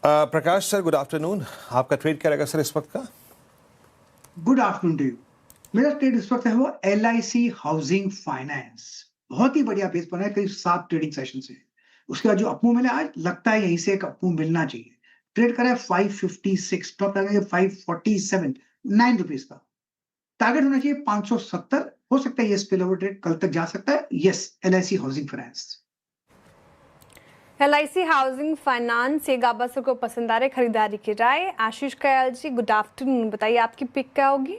प्रकाश sir, good afternoon. आपका trade क्या रहेगा सर इस वक्त का? Good afternoon to you. मेरा ट्रेड इस वक्त है वो LIC हाउसिंग फाइनेंस। बहुत ही बढ़िया बेस बना है, करीब 7 ट्रेडिंग सेशन से। उसके बाद जो अपमूव मिला आज, लगता है यहीं से एक अपमूव मिलना चाहिए। ट्रेड करा है 556, स्टॉप लगा है 547, ₹9 का। टारगेट होना चाहिए 570। हो सकता है ये स्पिल ओवर ट्रेड कल तक जा सकता है। Yes, LIC housing finance. LIC housing finance ये गाबा को पसंद आ रहे खरीदारी की राय। आशीष कयाल जी, गुड आफ्टरनून, बताइए आपकी पिक क्या होगी?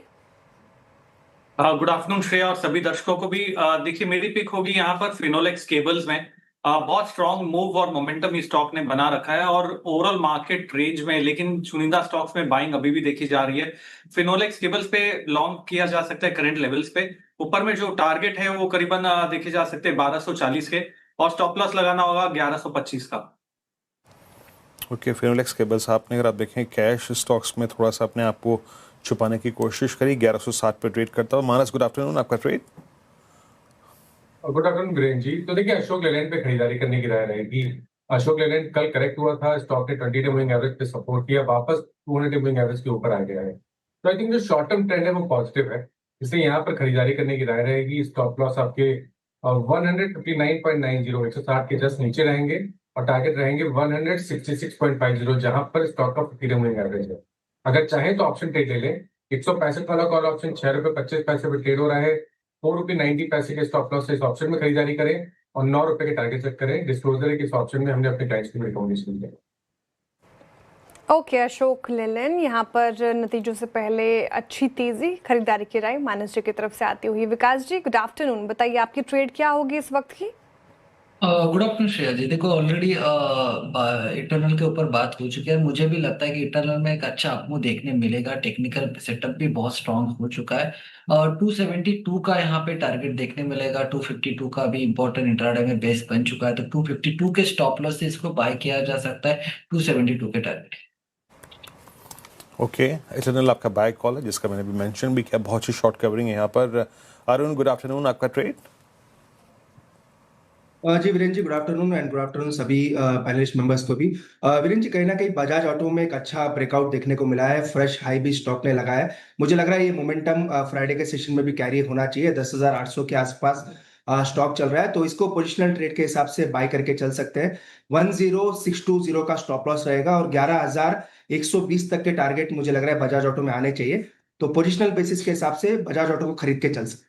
गुड आफ्टरनून श्रेया और सभी दर्शकों को भी। देखिए, मेरी पिक होगी यहाँ पर फिनोलेक्स केबल्स में। बहुत स्ट्रॉन्ग मूव और मोमेंटम इस स्टॉक ने बना रखा है और ओवरऑल मार्केट रेंज में, लेकिन चुनिंदा स्टॉक्स में बाइंग अभी भी देखी जा रही है। फिनोलेक्स केबल्स पे लॉन्ग किया जा सकता है करंट लेवल्स पे। ऊपर में जो टारगेट है वो करीबन देखे जा सकते हैं 1240 के, और स्टॉप लॉस लगाना होगा 1125 का। ओके, फिनोलेक्स केबल्स आपने, अगर आप देखें कैश स्टॉक्स में थोड़ा सा अपने आप को छुपाने की कोशिश करी। 1160 पे ट्रेड करता हूँ। मानस, गुड आफ्टरनून, आपका ट्रेड? गुड आफ्टरनून वीरेन जी। तो देखिए, अशोक लेलैंड पे खरीदारी करने की राय रहेगी। अशोक लेलैंड कल करेक्ट हुआ था, स्टॉक ने 20 डे मूविंग एवरेज पे सपोर्ट किया, वापस 200 डे मूविंग एवरेज के ऊपर आ गया है। तो आई थिंक जो शॉर्ट टर्म ट्रेंड है वो पॉजिटिव है, इसलिए यहाँ पर खरीदारी करने की राय रहेगी। स्टॉप लॉस आपके 159.90, 160 के जस्ट नीचे रहेंगे, और टारगेट रहेंगे 166.50, जहां पर स्टॉक का 50 डे मूविंग एवरेज है। अगर चाहें तो ऑप्शन ट्रेड ले लें। 165 वाला कॉल ऑप्शन ₹6.25 पे ट्रेड हो रहा है। ₹4.90 के स्टॉप लॉस से इस ऑप्शन में खरीदारी करें और ₹9 के टारगेट सेट करें। डिस्क्लोजर है कि इस ऑप्शन में हमने अपने क्लाइंट्स की रिकमेंडेशन दी है। ओके, अशोक लेलैंड यहाँ पर नतीजों से पहले अच्छी तेजी, खरीदारी की राय मानस जी की तरफ से आती हुई। विकास जी, गुड आफ्टरनून, बताइए आपकी ट्रेड क्या होगी इस वक्त की? गुड आफ्टरनून श्रेया जी। देखो, ऑलरेडी इटर्नल के ऊपर बात हो चुकी है। मुझे भी लगता है कि इटर्नल में एक अच्छा अपमूव देखने मिलेगा। टेक्निकल सेटअप भी बहुत स्ट्रांग हो चुका है। 272 का यहाँ पे टारगेट देखने मिलेगा। 252 का भी इंपॉर्टेंट इंट्राडे में बेस बन चुका है, तो 252 के स्टॉप लॉस से इसको बाय किया जा सकता है। 272 के टारगेट। ओके, इटर्नल आपका बाय कॉल है, जिसका मैंने भी मेंशन भी किया। बहुत ही शॉर्ट कवरिंग है यहाँ पर। अरुण, गुड आफ्टरनून, आपका ट्रेड? जी Viren ji, good afternoon and good afternoon सभी पैनलिस्ट मेंबर्स को भी। वीरेन जी, कहीं ना कहीं बजाज ऑटो में एक अच्छा ब्रेकआउट देखने को मिला है। फ्रेश हाई भी स्टॉक ने लगाया है। मुझे लग रहा है ये मोमेंटम फ्राइडे के सेशन में भी कैरी होना चाहिए। 10,800 के आसपास स्टॉक चल रहा है, तो इसको पोजिशनल ट्रेड के हिसाब से बाय करके चल सकते हैं। 10,620 का स्टॉप लॉस रहेगा और 11,120 तक के टारगेट मुझे लग रहा है बजाज ऑटो में आने चाहिए। तो पोजिशनल बेसिस के हिसाब से बजाज ऑटो को खरीद के चल सकते हैं।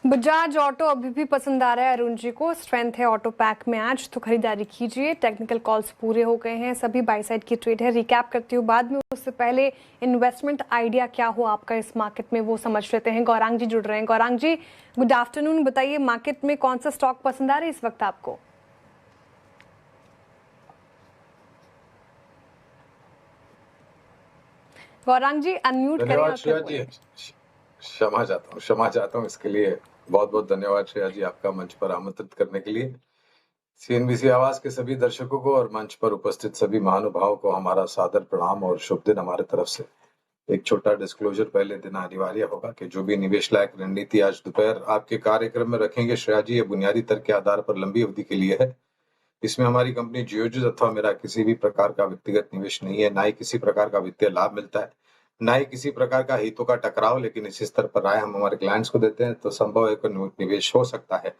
बजाज ऑटो अभी भी पसंद आ रहा है अरुण जी को। स्ट्रेंथ है ऑटो पैक में आज, तो खरीदारी कीजिए। टेक्निकल कॉल्स पूरे हो गए हैं, सभी बाई साइड की ट्रेड है। रिकैप करती हूँ बाद में, उससे पहले इन्वेस्टमेंट आइडिया क्या हो आपका इस मार्केट में वो समझ लेते हैं। गौरांग जी जुड़ रहे हैं। गौरांग जी, गुड आफ्टरनून, बताइए मार्केट में कौन सा स्टॉक पसंद आ रहा है इस वक्त आपको? गौरांग जी, अनम्यूट करें। धन्यवाद श्रेया जी, क्षमा चाहता हूँ इसके लिए। बहुत बहुत धन्यवाद श्रेया जी, आपका मंच पर आमंत्रित करने के लिए। CNBC आवाज के सभी दर्शकों को और मंच पर उपस्थित सभी महानुभावों को हमारा सादर प्रणाम और शुभ दिन हमारे तरफ से। एक छोटा डिस्क्लोजर पहले देना अनिवार्य होगा कि जो भी निवेश लायक रणनीति आज दोपहर आपके कार्यक्रम में रखेंगे श्रेया जी, ये बुनियादी तर्क के आधार पर लंबी अवधि के लिए है। इसमें हमारी कंपनी जियोजिस अथवा मेरा किसी भी प्रकार का व्यक्तिगत निवेश नहीं है, ना ही किसी प्रकार का वित्तीय लाभ मिलता है, ना ही किसी प्रकार का हितों का टकराव। लेकिन इस स्तर पर राय हम हमारे क्लाइंट्स को देते हैं, तो संभव है कि निवेश हो सकता है।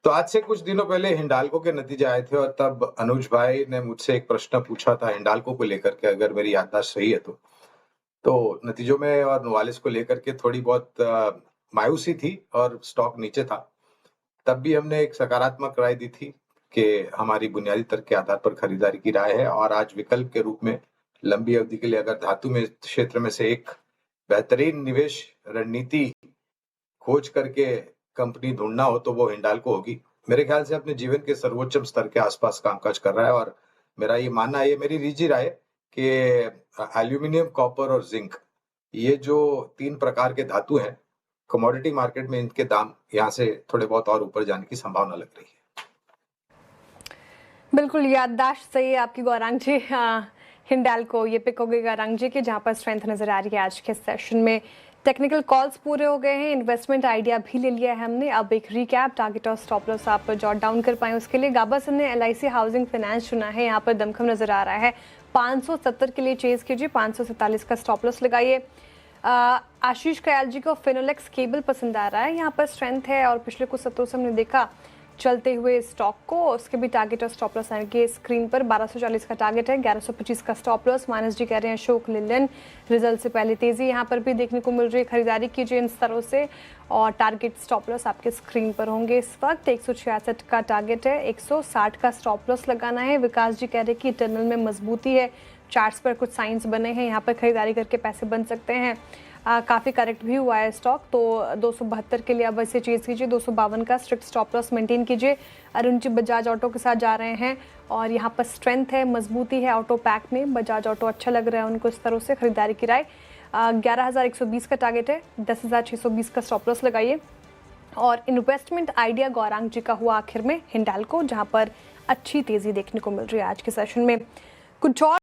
तो आज से कुछ दिनों पहले हिंडाल्को के नतीजे आए थे, और तब अनुज भाई ने मुझसे एक प्रश्न पूछा था हिंडाल्को को लेकर के, अगर मेरी याददाश्त सही है तो नतीजों में और नोवालिस को लेकर के थोड़ी बहुत मायूसी थी और स्टॉक नीचे था। तब भी हमने एक सकारात्मक राय दी थी कि हमारी बुनियादी तर्क के आधार पर खरीदारी की राय है, और आज विकल्प के रूप में लंबी अवधि के लिए अगर धातु में क्षेत्र में से एक बेहतरीन निवेश रणनीति खोज करके कंपनी ढूंढना हो तो वो हिंडाल्को होगी। मेरे ख्याल से अपने जीवन के सर्वोच्च स्तर के आसपास कामकाज कर रहा है, और मेरा ये मानना है, ये मेरी निजी राय है कि एल्यूमिनियम, कॉपर और जिंक, ये जो 3 प्रकार के धातु हैं, कमोडिटी मार्केट में इनके दाम यहाँ से थोड़े बहुत और ऊपर जाने की संभावना लग रही है। बिल्कुल याददाश्त सही है आपकी गौरांग जी। हिंडाल्को ये पिक हो गई गौरांग जी की, जहां पर स्ट्रेंथ नजर आ रही है आज के सेशन में। टेक्निकल कॉल्स पूरे हो गए हैं, इन्वेस्टमेंट आइडिया भी ले लिया है हमने। अब एक रिकैप, टारगेट और स्टॉप लॉस आप जॉट डाउन कर पाए उसके लिए गाबासन ने LIC हाउसिंग फाइनेंस चुना है। यहाँ पर दमखम नजर आ रहा है, 570 के लिए चेज कीजिए, 547 का स्टॉप लॉस लगाइए। आशीष कयाल जी को फिनोलेक्स केबल पसंद आ रहा है, यहाँ पर स्ट्रेंथ है और पिछले कुछ सत्रों से हमने देखा चलते हुए स्टॉक को, उसके भी टारगेट और स्टॉप लॉस आएंगे स्क्रीन पर। 1240 का टारगेट है, 1125 का स्टॉप लॉस। मानस जी कह रहे हैं अशोक लेलैंड रिजल्ट से पहले तेजी यहाँ पर भी देखने को मिल रही है, खरीदारी कीजिए इन स्तरों से और टारगेट स्टॉप लॉस आपके स्क्रीन पर होंगे। इस वक्त 166 का टारगेट है, 160 का स्टॉप लॉस लगाना है। विकास जी कह रहे हैं कि टनल में मजबूती है, चार्ट्स पर कुछ साइंस बने हैं, यहाँ पर खरीदारी करके पैसे बन सकते हैं। काफ़ी करेक्ट भी हुआ है स्टॉक, तो 272 के लिए अब वैसे चेज कीजिए, 252 का स्ट्रिक्ट स्टॉप लॉस मेंटेन कीजिए। अरुण जी बजाज ऑटो के साथ जा रहे हैं और यहाँ पर स्ट्रेंथ है, मजबूती है ऑटो पैक में, बजाज ऑटो अच्छा लग रहा है उनको, इस तरह से खरीदारी की राय। 11,120 का टारगेट है, 10,620 का स्टॉप लॉस लगाइए। और इन्वेस्टमेंट आइडिया गौरांग जी का हुआ आखिर में हिंडाल्को, जहाँ पर अच्छी तेजी देखने को मिल रही है आज के सेशन में। कुछ और